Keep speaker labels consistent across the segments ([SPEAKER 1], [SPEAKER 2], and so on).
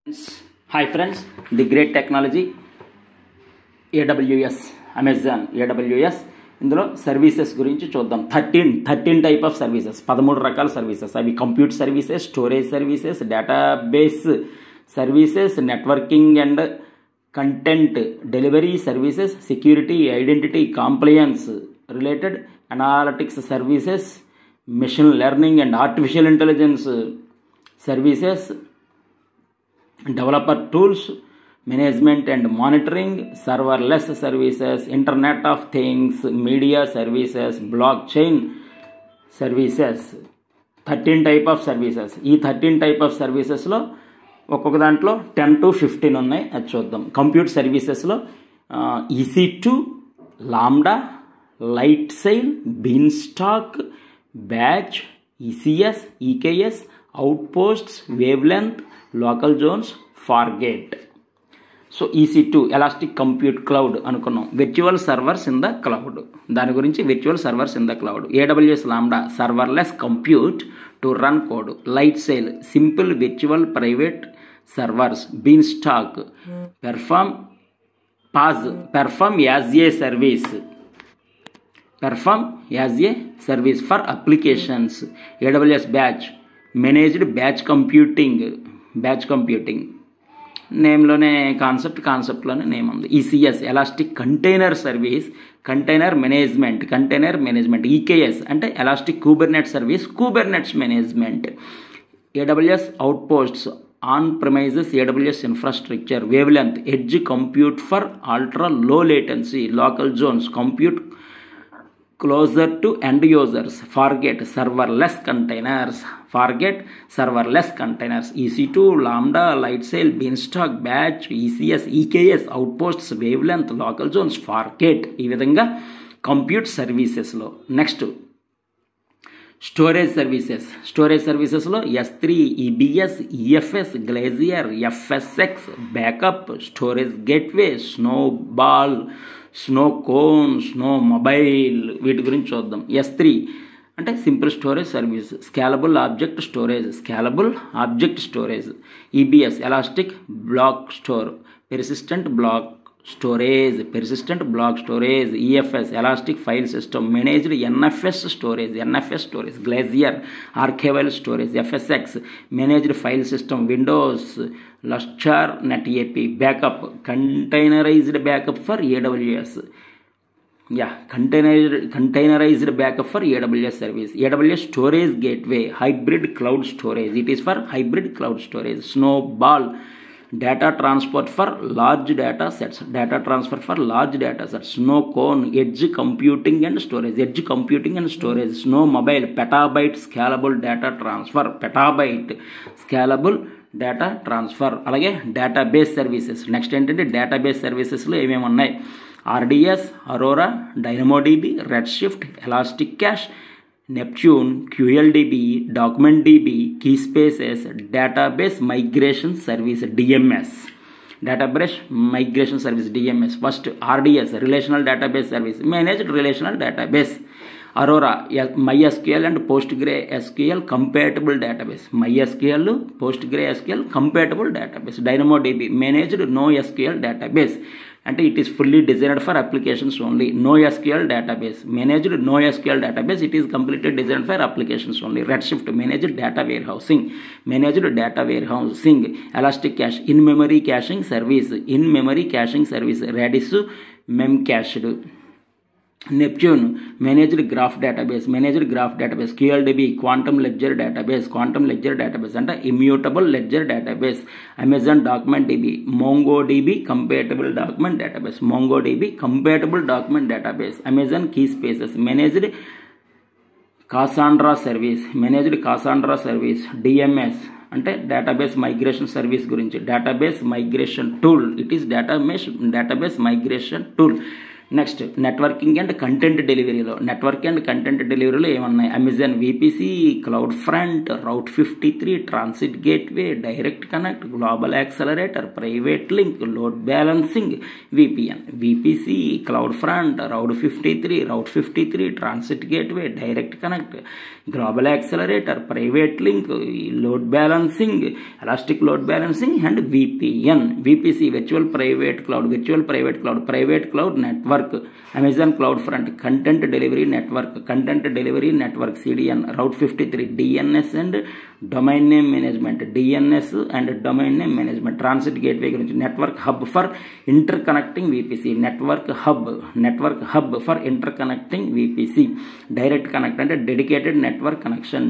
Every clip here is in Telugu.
[SPEAKER 1] Hi friends, the great technology AWS, Amazon AWS ఇందులో సర్వీసెస్ గురించి చూద్దాం. 13 టైప్ ఆఫ్ సర్వీసెస్, 13 రకాల సర్వీసెస్. అవి compute services, storage services, database services, networking and content delivery services, security, identity, compliance related analytics services, machine learning and artificial intelligence services, developer tools, management and monitoring, serverless services, internet of things, media services, blockchain services. 13 type of services. ఈ 13 type of services లో ఒక్కొక్క దాంట్లో 10 to 15 ఉన్నాయి. అది చూద్దాం. కంప్యూట్ సర్వీసెస్లో EC2, lambda, light sail, beanstalk, batch, ECS, EKS, outposts, wavelength, local zones, Fargate. So EC2 elastic compute cloud అనుకున్నాం. Virtual servers in the cloud, దాని గురించి virtual servers in the cloud. AWS lambda serverless compute to run code. Light sail simple virtual private servers. Beanstalk perform as a service. For applications. AWS batch managed batch computing నేమ్లోనే కాన్సెప్ట్లోనే నేమ్ ఉంది. ECS elastic container service, container management. EKS అంటే elastic Kubernetes service, Kubernetes management. AWS outposts on premises AWS infrastructure. Wavelength edge compute for ultra low latency. Local zones compute closer to end users. Forget serverless containers. EC2, lambda, lightsail, beanstalk, batch, ECS, EKS, outposts, wavelength, local zones, forget. ఈ విధంగా కంప్యూట్ సర్వీసెస్లో. నెక్స్ట్ స్టోరేజ్ సర్వీసెస్లో S3, EBS, EFS, glacier, FSX, backup, storage gateway, snowball, snowcone, snowmobile. వీటి గురించి చూద్దాం. S3 అంటే simple storage service. Scalable object storage. EBS elastic block store. Persistent block storage. EFS elastic file system. Managed NFS storage. Glacier archival storage. FSX managed file system. Windows Lustre NetApp. Backup containerized backup for AWS. Containerized backup for AWS service. AWS storage gateway. Hybrid cloud storage. It is for hybrid cloud storage. Snowball data transfer for large data sets. Snow cone edge computing and storage. Snow mobile petabyte scalable data transfer. అలాగే డేటాబేస్ సర్వీసెస్. నెక్స్ట్ ఏంటంటే డేటాబేస్ సర్వీసెస్లో ఏమేమి ఉన్నాయి? RDS, Aurora, DynamoDB, Redshift, elastic cache, Neptune, QLDB, document DB, key spaces, database migration service DMS. First RDS relational database service, managed relational database. Aurora MySQL and PostgreSQL compatible database. PostgreSQL compatible database. DynamoDB managed NoSQL database. అంటే it is fully designed for applications only. NoSQL database managed NoSQL database. It is completely designed for applications only. Red shift managed data warehousing. Elastic cache in memory caching service. Redis memcached. Neptune managed graph database. QLDB quantum ledger database అంటే immutable ledger database. Amazon document DB. MongoDB compatible document database. Amazon key spaces. Managed Cassandra service. DMS అంటే డేటాబేస్ మైగ్రేషన్ సర్వీస్ గురించి. Database migration tool. It is database migration tool. Next networking and content డెలివరీలో ఏమన్నాయి? Amazon VPC, CloudFront, route 53, transit gateway, direct connect, global accelerator, private link, load balancing, VPN. VPC, CloudFront, route 53, transit gateway, direct connect, global accelerator, private link, load balancing, elastic load balancing and VPN. VPC virtual private cloud, private cloud network. Amazon CloudFront content delivery network, CDN, route 53 DNS and domain name management, transit gateway గురించి network hub for interconnecting VPC, network hub for interconnecting VPC, direct connect అంటే dedicated network connection,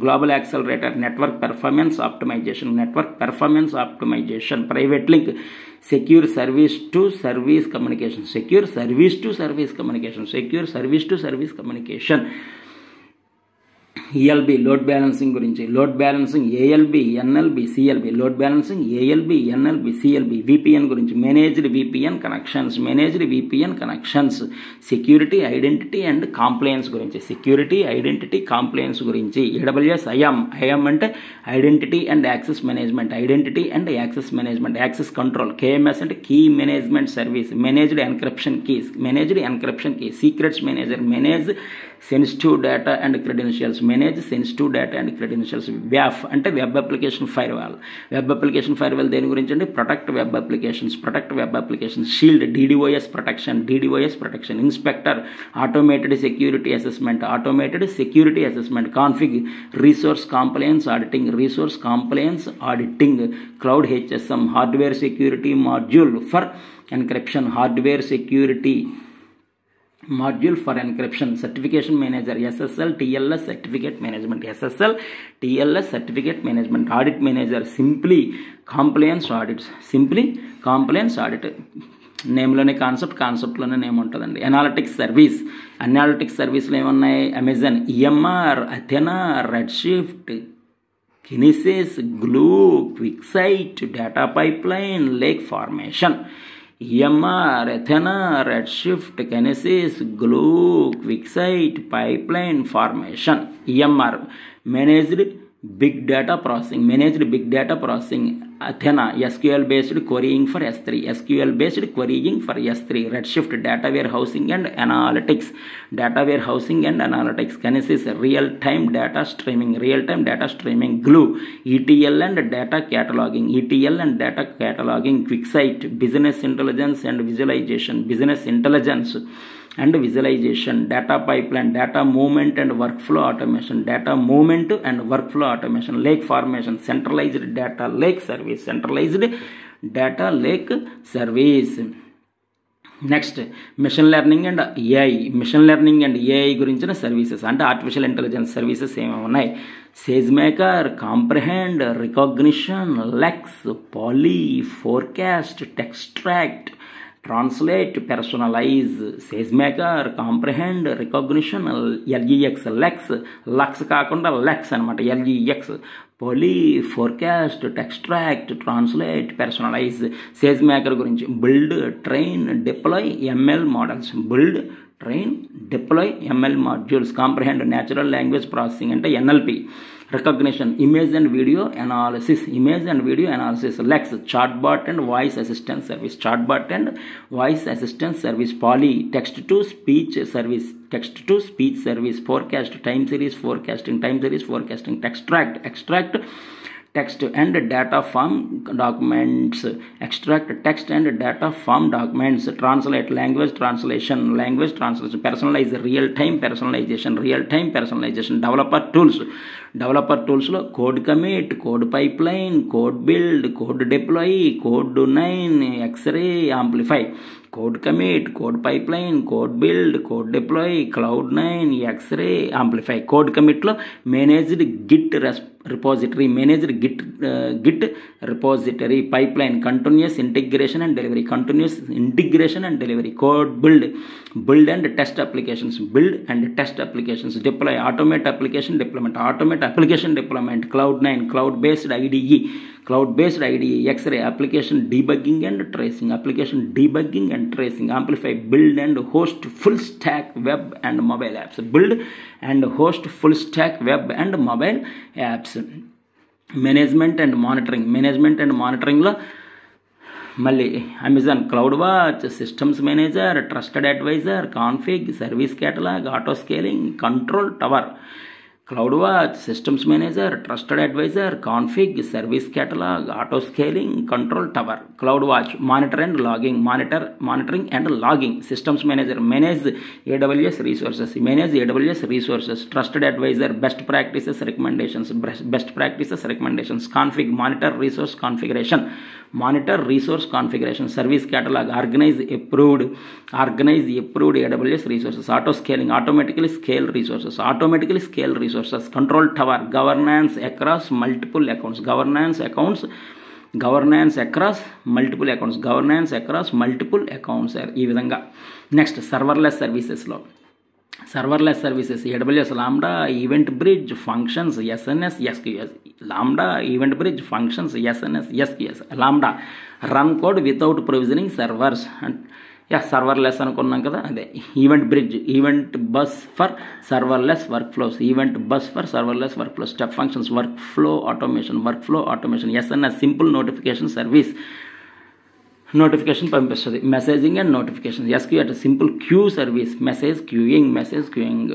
[SPEAKER 1] global accelerator, network performance optimisation, private link, secure service to service communication, ELB load balancing గురించి, ALB, NLB, CLB, load balancing ALB, NLB, CLB, VPN గురించి, managed VPN connections, security identity and compliance గురించి, AWS IAM అంటే identity and access management, access control, KMS అంటే key management service, managed encryption keys, secrets manager, manage sensitive data and credentials, WAF అంటే వెబ్ అప్లికేషన్ ఫైర్వాల్ దేని గురించి అంటే protect web applications, shield, DDoS protection, inspector, automated security assessment, config, resource compliance auditing, cloud HSM, hardware security module for encryption, certification manager, SSL TLS certificate management, audit manager, simply compliance audit, నేమ్లోనే కాన్సెప్ట్లోనే నేమ్ ఉంటుందండి. అనాలిటిక్స్ సర్వీస్లో ఏమన్నాయి? Amazon EMR, Athena, Redshift, Kinesis, Glue, QuickSight, data pipeline, lake formation. EMR, Athena, Redshift, Kinesis, Glue, QuickSight, pipeline formation. EMR managed big data processing, Athena SQL based querying for S3, Redshift data warehousing and analytics, కినిసిస్ real time data streaming, Glue ETL and data cataloguing, QuickSight business intelligence and visualisation, data pipeline, data movement and workflow automation, lake formation, centralised data lake service. Next machine learning and AI గురించిన సర్వీసెస్ అంటే ఆర్టిఫిషియల్ ఇంటెలిజెన్స్ సర్వీసెస్ ఏమేమి ఉన్నాయి? SageMaker, Comprehend, Rekognition, Lex, Polly, Forecast, Textract, Translate, Personalize. SageMaker, Comprehend, Rekognition, LEX, Lux కాకుండా లెక్స్ అనమాట, LEX, Polly, Forecast, Textract, Translate, Personalize. SageMaker గురించి build, train, deploy ML models, modules. Comprehend natural language processing అంటే NLP. Rekognition image and video analysis. Lex chatbot and voice assistance service. Polly text to speech service. Forecast time series forecasting. Extract text and data from documents. Extract text and data from documents. Translate language translation. Personalize real time personalization. Developer tools lo code commit, code pipeline, code build, code deploy, code design, X-ray, amplify. Code commit, code pipeline, code build, code deploy, Cloud9, X-ray, amplify. Code commit lo managed Git repository, pipeline, continuous integration and delivery. Code build and test applications, deploy, automate application deployment, Cloud9, cloud based IDE, cloud-based IDE, X-ray, application debugging and tracing, Amplify, build and host full stack web and mobile apps, management and monitoring లో మళ్ళీ Amazon cloud watch, systems manager, trusted advisor, config, service catalog, auto scaling, control tower. Cloud watch, systems manager, trusted advisor, config, service catalog, auto scaling, control tower. Cloud watch monitoring and logging. Systems manager manage AWS resources, trusted advisor best practices recommendations, config monitor resource configuration, service catalog organise approved AWS resources, auto scaling automatically scale resources, control tower governance across multiple accounts. ఈ విధంగా next serverless services AWS Lambda EventBridge functions SNS SQS, Lambda run code without provisioning servers. Serverless అనుకున్నాం కదా, అదే EventBridge, event bus for serverless workflows, step functions, workflow automation, SNS simple notification పంపిస్తుంది, messaging and notification. SQL simple queue service, message queuing.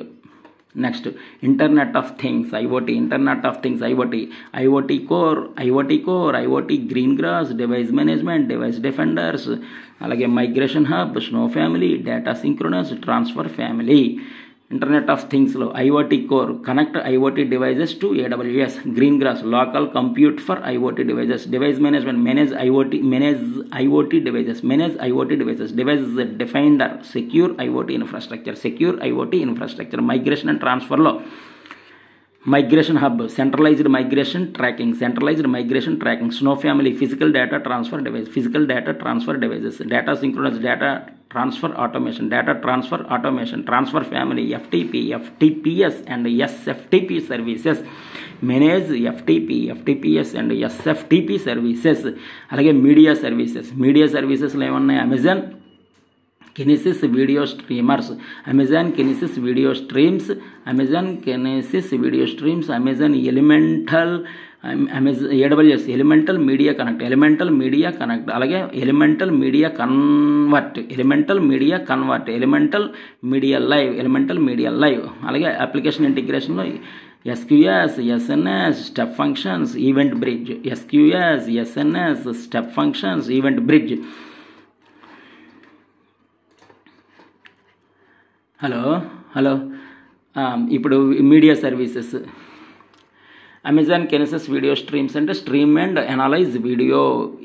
[SPEAKER 1] Next internet of things IoT core, IoT Greengrass, device management, device defenders, అలాగే migration hub, snow family, data synchronous, transfer family. Internet of థింగ్స్లో IoT core, connect IoT devices to AWS, Greengrass, local compute for IoT devices, device management, manage IoT devices, device defender, secure IoT infrastructure. Migration and ట్రాన్స్ఫర్లో migration hub, centralised migration tracking, snow family, physical data transfer devices, data synchronous, data transfer automation, transfer family, FTPS and SFTP services, manage FTPS and SFTP services. అలాగే మీడియా సర్వీసెస్లో ఏమన్నాయి? Amazon Kinesis video streamers, Amazon AWS Elemental media connect, అలాగే Elemental media convert, Elemental media live, అలాగే అప్లికేషన్ ఇంటిగ్రేషన్లో SQS, SNS, step functions, EventBridge, hello ఇప్పుడు media services. Amazon Kinesis video streams అంటే stream and analyse video,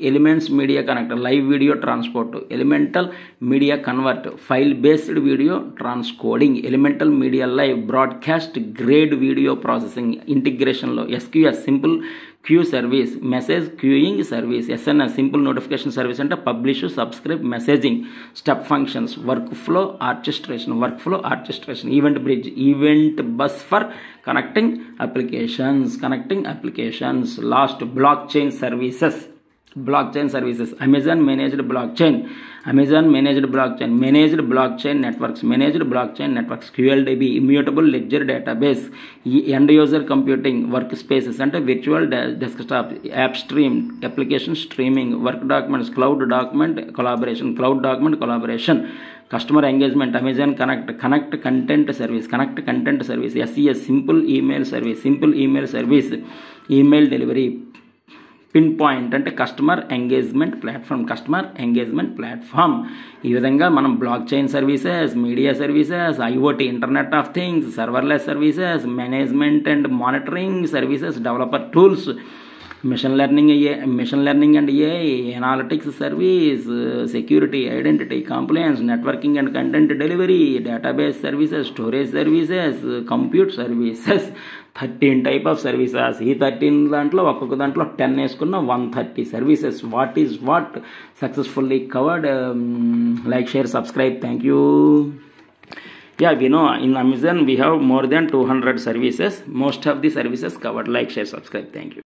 [SPEAKER 1] elements media connect, live video transport, Elemental media convert, file based video transcoding, Elemental media live, broadcast grade video processing. ఇంటిగ్రేషన్లో SQS simple queue service, message queuing service, SNS simple notification service అంటే publish, subscribe, messaging. Step functions, workflow orchestration, EventBridge, event bus for connecting applications. Last blockchain services, Amazon managed blockchain networks, QLDB immutable ledger database, end user computing, WorkSpaces అంటే virtual desktop, AppStream, application streaming, work documents, cloud document collaboration, customer engagement, Amazon Connect content service, SES simple email service, email delivery, Pinpoint అంటే కస్టమర్ ఎంగేజ్మెంట్ ప్లాట్ఫామ్. ఈ విధంగా మనం blockchain services, media services, IoT internet of things, serverless services, management and monitoring services, developer tools, machine learning and AI, analytics service, security, identity, compliance, networking and content delivery, database services, storage services, compute services. 13 type of services. ఈ 13 దాంట్లో ఒక్కొక్క దాంట్లో 10 వేసుకున్న 130 services. What successfully covered. Like, share, subscribe. Thank you. We know in Amazon we have more than 200 services. Most of the services covered. Like, share, subscribe. Thank you.